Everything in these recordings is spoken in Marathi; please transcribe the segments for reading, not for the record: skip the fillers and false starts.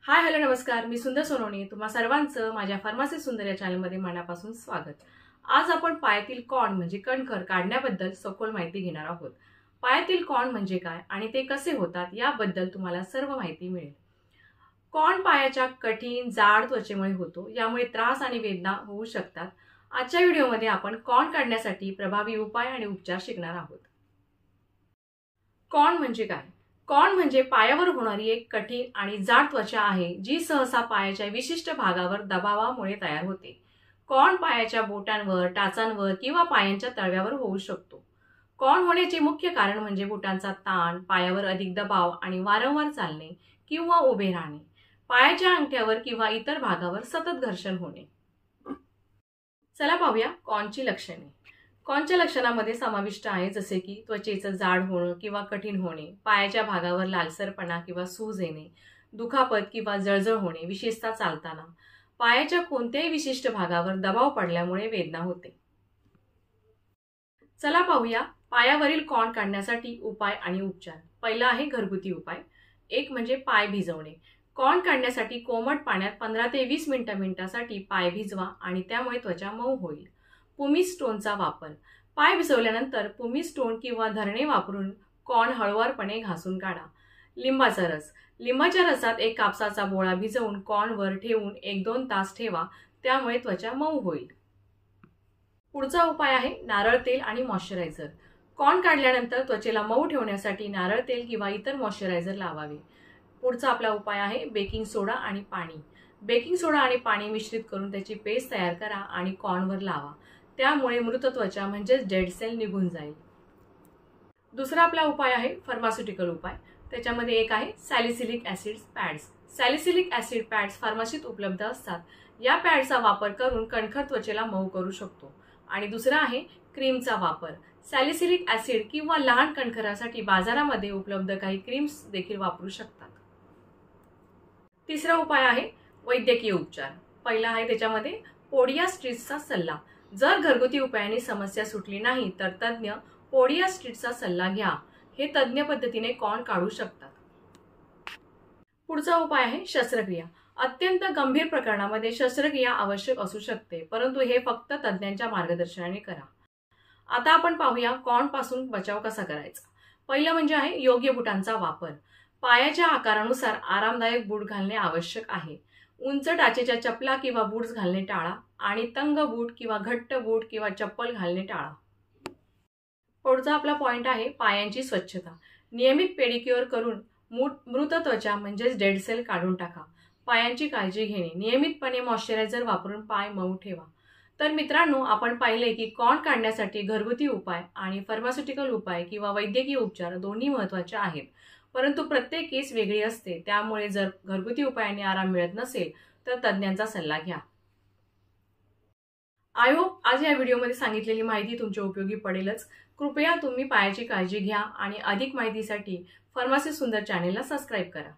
हाय हॅलो नमस्कार, मी सुंदर सोनवणे तुम्हा सर्वांचं माझ्या फार्मसी सुंदर या चॅनलमध्ये मनापासून स्वागत। आज आपण पायातील कॉर्न म्हणजे कणखर काढण्याबद्दल सखोल माहिती घेणार आहोत। पायातील कॉर्न म्हणजे काय आणि ते कसे होतात याबद्दल तुम्हाला सर्व माहिती मिळेल। कॉर्न पायाच्या कठीण जाड त्वचेमुळे होतो, यामुळे त्रास आणि वेदना होऊ शकतात। आजच्या व्हिडिओमध्ये आपण कॉर्न काढण्यासाठी प्रभावी उपाय आणि उपचार शिकणार आहोत। कॉर्न म्हणजे काय? कॉर्न म्हणजे पायावर होणारी एक कठीण आणि जाड त्वचा आहे, जी सहसा पायाच्या विशिष्ट भागावर दबावामुळे तयार होते। कॉर्न पायाच्या बोटांवर, टाचांवर किंवा पायांच्या तळव्यावर होऊ शकतो। कॉर्न होण्याचे मुख्य कारण म्हणजे बोटांचा ताण, पायावर अधिक दबाव आणि वारंवार चालणे किंवा उभे राहणे, पायाच्या अंगठ्यावर किंवा इतर भागावर सतत घर्षण होणे। चला पाहूया कॉर्नची लक्षणे। कॉर्नच्या लक्षणांमध्ये समाविष्ट आहे जसे की त्वचेचं जाड होणं किंवा कठीण होणे, पायाच्या भागावर लालसरपणा किंवा सूज येणे, दुखापत किंवा जळजळ होणे विशेषतः चालताना, पायाच्या कोणत्याही विशिष्ट भागावर दबाव पडल्यामुळे वेदना होते। चला पाहूया पायावरील कॉर्न काढण्यासाठी उपाय आणि उपचार। पहिला आहे घरगुती उपाय। एक म्हणजे पाय भिजवणे। कॉर्न काढण्यासाठी कोमट पाण्यात 15 ते 20 मिनिटांसाठी पाय भिजवा आणि त्यामुळे त्वचा मऊ होईल। पुमिस स्टोनचा वापर। पाय भिजवल्यानंतर पुमिस स्टोन किंवा धरणे वापरून कॉर्न हळूवारपणे घासून काढा। लिंबाचा रस। लिंबाच्या रसात एक कापसाचा बोळा भिजवून कॉर्नवर ठेवून 1-2 तास ठेवा, त्यामुळे त्वचा मऊ होईल। पुढचा उपाय आहे नारळ तेल आणि मॉइश्चरायझर। कॉर्न काढल्यानंतर त्वचेला मऊ ठेवण्यासाठी नारळ तेल किंवा इतर मॉइश्चरायझर लावावे। पुढचा आपला उपाय आहे बेकिंग सोडा आणि पाणी। बेकिंग सोडा आणि पाणी मिश्रित करून त्याची पेस्ट तयार करा आणि कॉर्नवर लावा, त्यामुळे मृत त्वचा म्हणजे डेड सेल निघून जाईल। दुसरा आपला उपाय आहे फार्मास्युटिकल उपाय। त्याच्यामध्ये एक आहे salicylic acid pads. Salicylic acid pads फार्मसीत उपलब्ध असतात। या पॅडचा वापर करून कणखर त्वचेला मऊ करू शकतो। आणि दुसरा आहे क्रीमचा वापर। सॅलिसिलिक ऍसिड किंवा लहान कणखरासाठी बाजारामध्ये उपलब्ध काही क्रीम्स देखील वापरू शकतात। तिसरा उपाय आहे वैद्यकीय उपचार। पहिला आहे त्याच्यामध्ये पोडियास्ट्रिसचा सल्ला। जर घरगुती उपायाने समस्या सुटली नाही तर तज्ञ पोडियास्ट्रिसचा सल्ला घ्या। हे तज्ञ पद्धतीने कॉर्न काढू शकतात। पुढचा उपाय आहे शस्त्रक्रिया। अत्यंत गंभीर प्रकरणामध्ये शस्त्रक्रिया आवश्यक असू शकते, परंतु हे फक्त तज्ञांच्या मार्गदर्शनाने करा। आता आपण पाहूया कॉर्न पासून बचाव कसा करायचा। पहिलं म्हणजे आहे योग्य बुटांचा वापर। पायाच्या आकारानुसार आरामदायक बूट घालणे आवश्यक आहे। उंच टाचेच्या चपला किंवा बूट्स घालणे टाळा आणि तंग बूट किंवा घट्ट बूट किंवा चप्पल घालणे टाळा। पुढचा आपला पॉइंट आहे पायांची स्वच्छता। नियमित पेडिक्युअर करून मृत त्वचा म्हणजे डेड सेल काढून टाका। पायांची काळजी घेणे। नियमितपणे मॉइश्चरायझर वापरून पाय मऊ ठेवा। तर मित्रांनो, आपण पाहिले की कॉर्न काढण्यासाठी घरगुती उपाय आणि फार्मास्युटिकल उपाय किंवा वैद्यकीय उपचार दोन्ही महत्त्वाचे आहेत, परंतु प्रत्येक केस वेगळी असते। त्यामुळे जर घरगुती उपायाने आराम मिळत नसेल तर तज्ञांचा सल्ला घ्या। आय होप आज या व्हिडिओमध्ये सांगितलेली माहिती तुमच्या उपयोगी पडेलच। कृपया तुम्ही पायाची काळजी घ्या आणि अधिक माहितीसाठी फार्मसी सुंदर चॅनेलला सबस्क्राइब करा।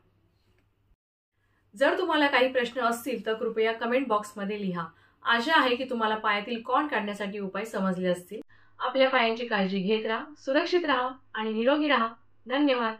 जर तुम्हाला काही प्रश्न असतील तर कृपया कमेंट बॉक्समध्ये लिहा। आशा आहे की तुम्हाला पायातील कॉर्न काढण्यासाठी उपाय समजले असतील। आपल्या पायांची काळजी घेत राहा, सुरक्षित राहा आणि निरोगी राहा। धन्यवाद।